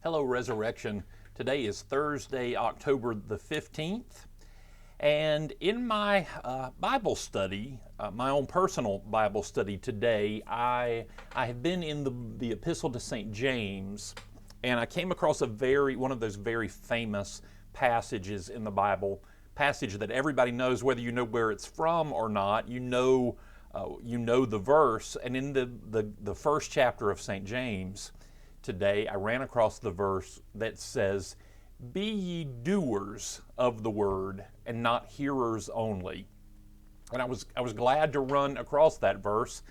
Hello, Resurrection. Today is Thursday, October the 15th. And in my Bible study, my own personal Bible study today, I have been in the Epistle to St. James, and I came across one of those very famous passages in the Bible, passage that everybody knows, whether you know where it's from or not. You know the verse. And in the first chapter of St. James, today I ran across the verse that says, "Be ye doers of the word and not hearers only." And I was glad to run across that verse.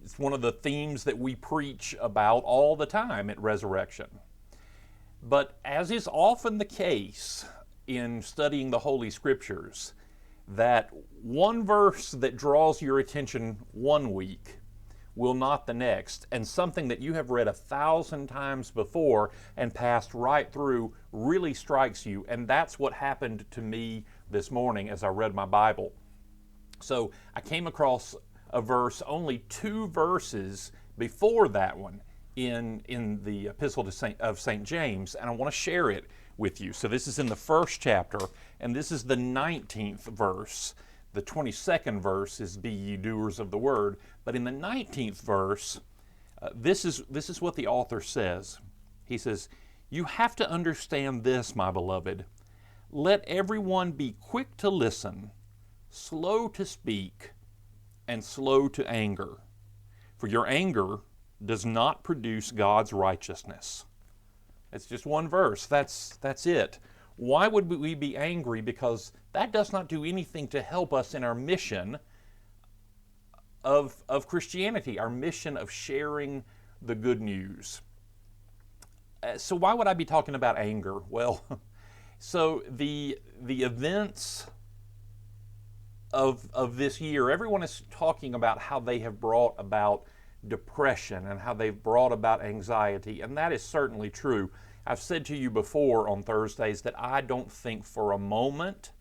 It's one of the themes that we preach about all the time at Resurrection. But as is often the case in studying the Holy Scriptures, that one verse that draws your attention one week will not the next, and something that you have read 1,000 times before and passed right through really strikes you. And that's what happened to me this morning as I read my Bible. So I came across a verse only 2 verses before that one in the Epistle of St. James, and I want to share it with you. So this is in the first chapter, and this is the 19th verse. The 22nd verse is, "Be ye doers of the word." But in the 19th verse, this is what the author says. He says, "You have to understand this, my beloved. Let everyone be quick to listen, slow to speak, and slow to anger. For your anger does not produce God's righteousness." It's just one verse. That's it. Why would we be angry? Because that does not do anything to help us in our mission of Christianity, our mission of sharing the good news. So why would I be talking about anger? Well, so the events of this year, everyone is talking about how they have brought about depression and how they've brought about anxiety, and that is certainly true. I've said to you before on Thursdays that I don't think for a moment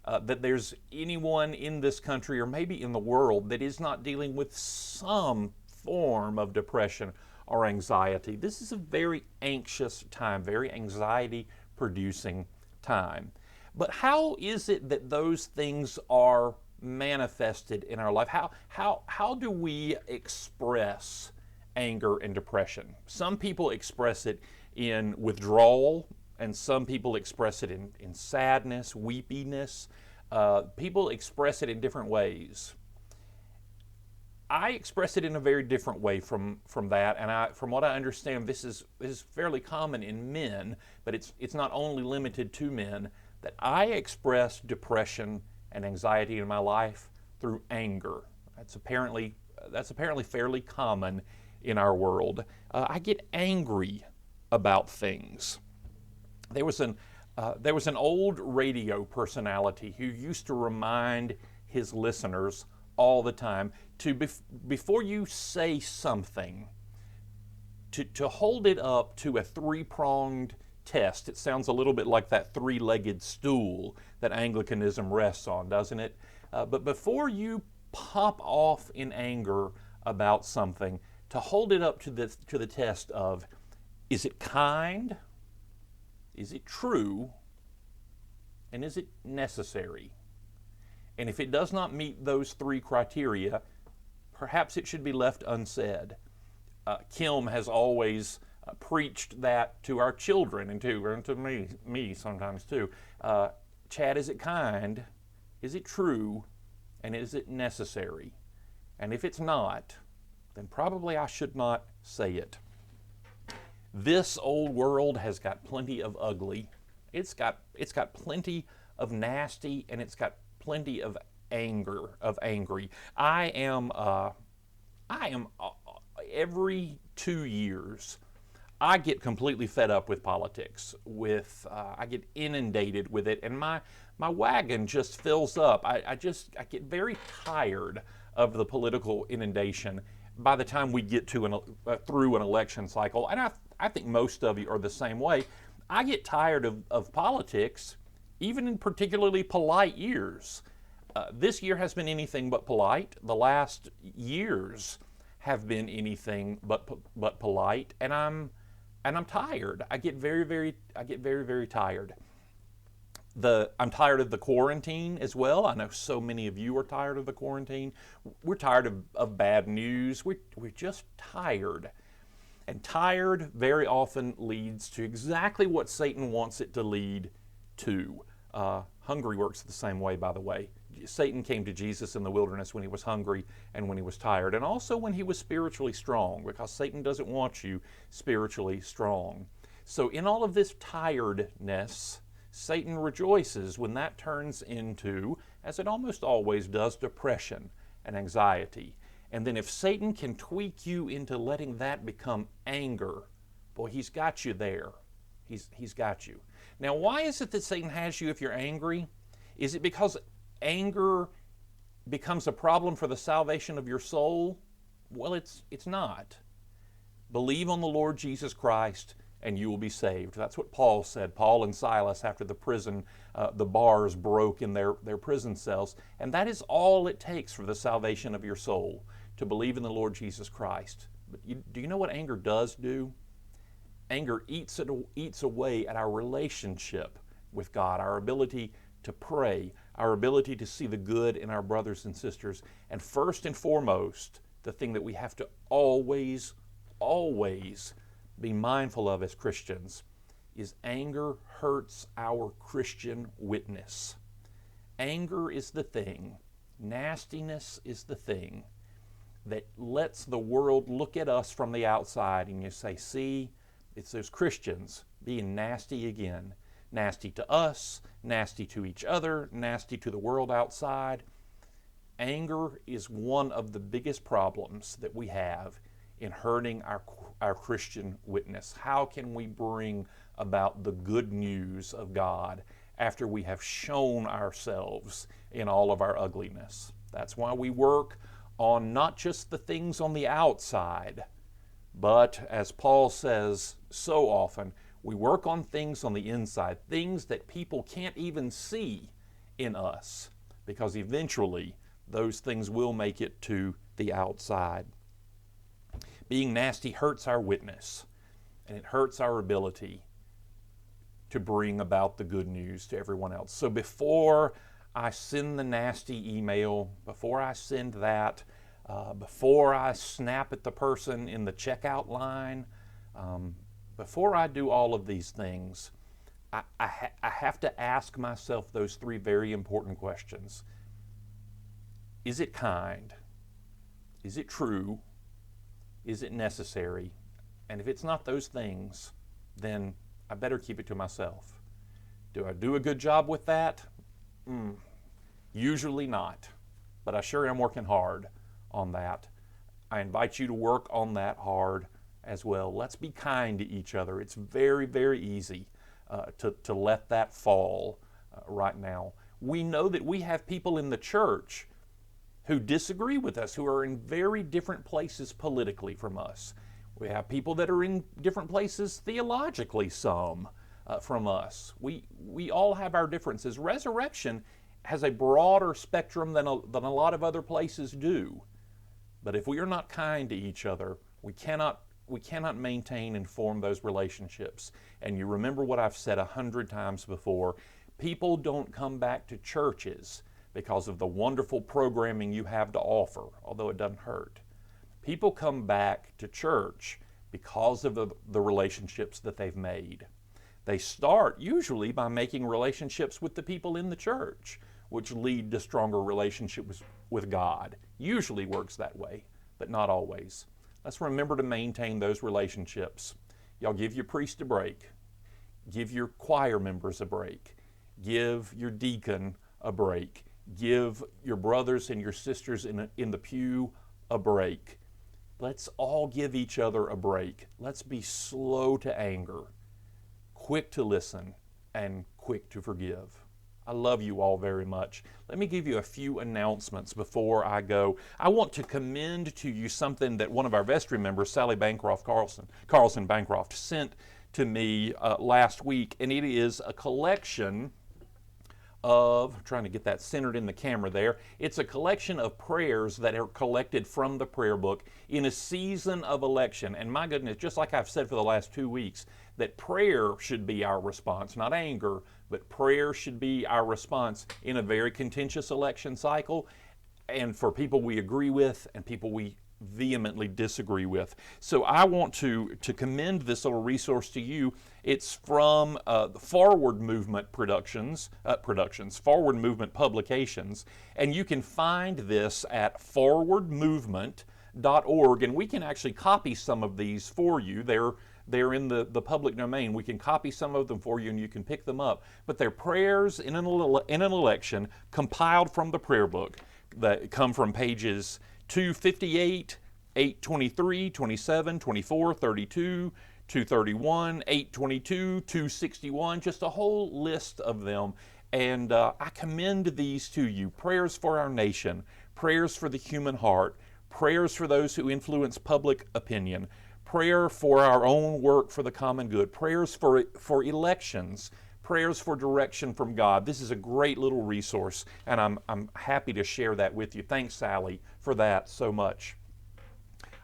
that there's anyone in this country or maybe in the world that is not dealing with some form of depression or anxiety. This is a very anxious time, very anxiety-producing time. But how is it that those things are manifested in our life? How do we express anger and depression? Some people express it in withdrawal, and some people express it in sadness, weepiness. People express it in different ways. I express it in a very different way from that, and from what I understand, this is fairly common in men, but it's not only limited to men, that I express depression and anxiety in my life through anger. That's apparently fairly common in our world. I get angry about things. There was an old radio personality who used to remind his listeners all the time to before you say something, to hold it up to a 3-pronged test. It sounds a little bit like that 3-legged stool that Anglicanism rests on, doesn't it? But before you pop off in anger about something, to hold it up to the test of, is it kind? Is it true? And is it necessary? And if it does not meet those 3 criteria, perhaps it should be left unsaid. Kim has always preached that to our children and to me sometimes too. Chad, is it kind? Is it true? And is it necessary? And if it's not, then probably I should not say it. This old world has got plenty of ugly. It's got plenty of nasty, and it's got plenty of angry. I am every 2 years I get completely fed up with politics. I get inundated with it, and my wagon just fills up. I get very tired of the political inundation by the time we get to through an election cycle. And I think most of you are the same way. I get tired of politics, even in particularly polite years. This year has been anything but polite. The last years have been anything but polite, and and I'm tired. I get very tired. I'm tired of the quarantine as well. I know so many of you are tired of the quarantine. We're tired of bad news. We're just tired. And tired very often leads to exactly what Satan wants it to lead to. Hungry works the same way, by the way. Satan came to Jesus in the wilderness when he was hungry and when he was tired, and also when he was spiritually strong, because Satan doesn't want you spiritually strong. So in all of this tiredness, Satan rejoices when that turns into, as it almost always does, depression and anxiety. And then if Satan can tweak you into letting that become anger, boy, he's got you there. He's got you. Now, why is it that Satan has you if you're angry? Is it because anger becomes a problem for the salvation of your soul? Well, it's not. Believe on the Lord Jesus Christ and you will be saved. That's what Paul said. Paul and Silas, after the bars broke in their prison cells. And that is all it takes for the salvation of your soul, to believe in the Lord Jesus Christ. But do you know what anger does do? Anger eats away at our relationship with God, our ability to pray, our ability to see the good in our brothers and sisters. And first and foremost, the thing that we have to always be mindful of as Christians is anger hurts our Christian witness. Anger is the thing, nastiness is the thing that lets the world look at us from the outside and you say, see, it's those Christians being nasty again. Nasty to us, nasty to each other, nasty to the world outside. Anger is one of the biggest problems that we have in hurting our Christian witness. How can we bring about the good news of God after we have shown ourselves in all of our ugliness? That's why we work on not just the things on the outside, but as Paul says so often, we work on things on the inside, things that people can't even see in us, because eventually those things will make it to the outside. Being nasty hurts our witness, and it hurts our ability to bring about the good news to everyone else. So before I send the nasty email, before I send that, before I snap at the person in the checkout line, before I do all of these things, I have to ask myself those three very important questions. Is it kind? Is it true? Is it necessary? And if it's not those things, then I better keep it to myself. Do I do a good job with that? Usually not, but I sure am working hard on that. I invite you to work on that hard as well. Let's be kind to each other. It's very, very easy to let that fall right now. We know that we have people in the church who disagree with us, who are in very different places politically from us. We have people that are in different places theologically, some from us. We all have our differences. Resurrection has a broader spectrum than a lot of other places do. But if we are not kind to each other, we cannot maintain and form those relationships. And you remember what I've said 100 times before. People don't come back to churches because of the wonderful programming you have to offer, although it doesn't hurt. People come back to church because of the relationships that they've made. They start usually by making relationships with the people in the church, which lead to stronger relationships with God. Usually works that way, but not always. Let's remember to maintain those relationships. Y'all give your priest a break. Give your choir members a break. Give your deacon a break. Give your brothers and your sisters in the pew a break. Let's all give each other a break. Let's be slow to anger, quick to listen, and quick to forgive. I love you all very much. Let me give you a few announcements before I go. I want to commend to you something that one of our vestry members, Sally Bancroft Carlson Bancroft, sent to me last week, and it is a collection of, trying to get that centered in the camera there, it's a collection of prayers that are collected from the prayer book in a season of election. And my goodness, just like I've said for the last 2 weeks, that prayer should be our response, not anger, but prayer should be our response in a very contentious election cycle, and for people we agree with and people we vehemently disagree with. So I want to commend this little resource to you. It's from the Forward Movement Forward Movement Publications, and you can find this at forwardmovement.org, and we can actually copy some of these for you. They're in the public domain. We can copy some of them for you and you can pick them up. But they're prayers in an election compiled from the prayer book that come from pages 258, 823, 27, 24, 32, 231, 822, 261, just a whole list of them. And I commend these to you. Prayers for our nation, prayers for the human heart, prayers for those who influence public opinion, prayer for our own work for the common good, prayers for elections, prayers for direction from God. This is a great little resource, and I'm happy to share that with you. Thanks, Sally, for that so much.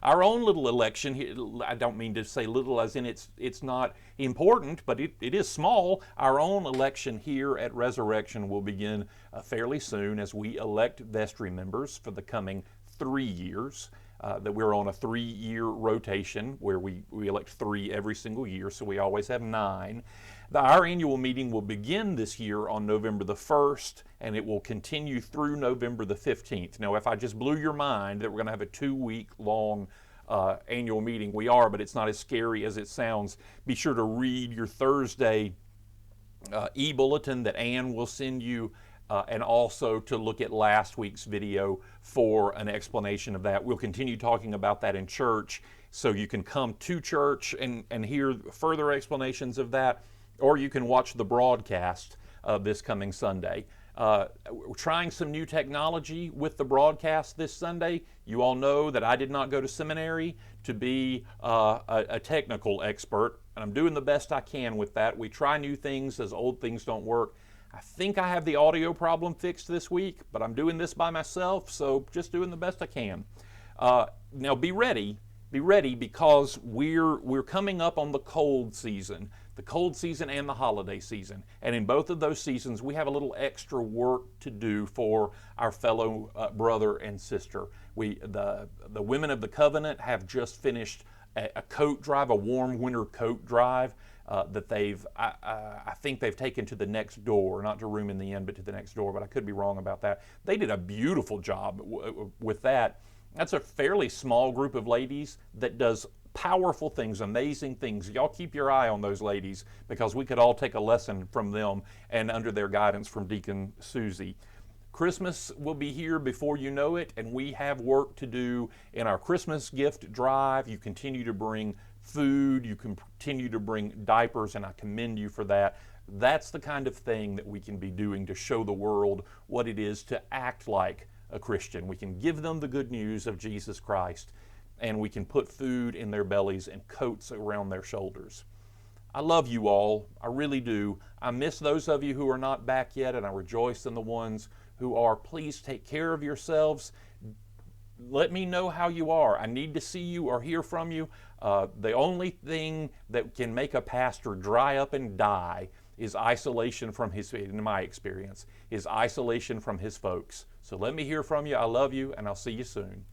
Our own little election here, I don't mean to say little as in it's not important, but it is small. Our own election here at Resurrection will begin fairly soon as we elect vestry members for the coming 3 years. That we're on a 3-year rotation where we elect 3 every single year, so we always have 9. Our annual meeting will begin this year on November the 1st, and it will continue through November the 15th. Now, if I just blew your mind that we're going to have a 2-week long annual meeting, we are, but it's not as scary as it sounds. Be sure to read your Thursday e-bulletin that Ann will send you, and also to look at last week's video for an explanation of that. We'll continue talking about that in church, so you can come to church and hear further explanations of that, or you can watch the broadcast this coming Sunday. We're trying some new technology with the broadcast this Sunday. You all know that I did not go to seminary to be a technical expert, and I'm doing the best I can with that. We try new things as old things don't work. I think I have the audio problem fixed this week, but I'm doing this by myself, so just doing the best I can. Now be ready because we're coming up on the cold season and the holiday season. And in both of those seasons, we have a little extra work to do for our fellow brother and sister. The women of the covenant have just finished a coat drive, a warm winter coat drive. That I think they've taken to the next door, not to Room in the Inn, but to the next door, but I could be wrong about that. They did a beautiful job with that. That's a fairly small group of ladies that does powerful things, amazing things. Y'all keep your eye on those ladies because we could all take a lesson from them and under their guidance from Deacon Susie. Christmas will be here before you know it, and we have work to do in our Christmas gift drive. You continue to bring food, you can continue to bring diapers, and I commend you for that. That's the kind of thing that we can be doing to show the world what it is to act like a Christian. We can give them the good news of Jesus Christ, and we can put food in their bellies and coats around their shoulders. I love you all, I really do. I miss those of you who are not back yet, and I rejoice in the ones who are. Please take care of yourselves. Let me know how you are. I need to see you or hear from you. The only thing that can make a pastor dry up and die is isolation from his, in my experience, is isolation from his folks. So let me hear from you. I love you, and I'll see you soon.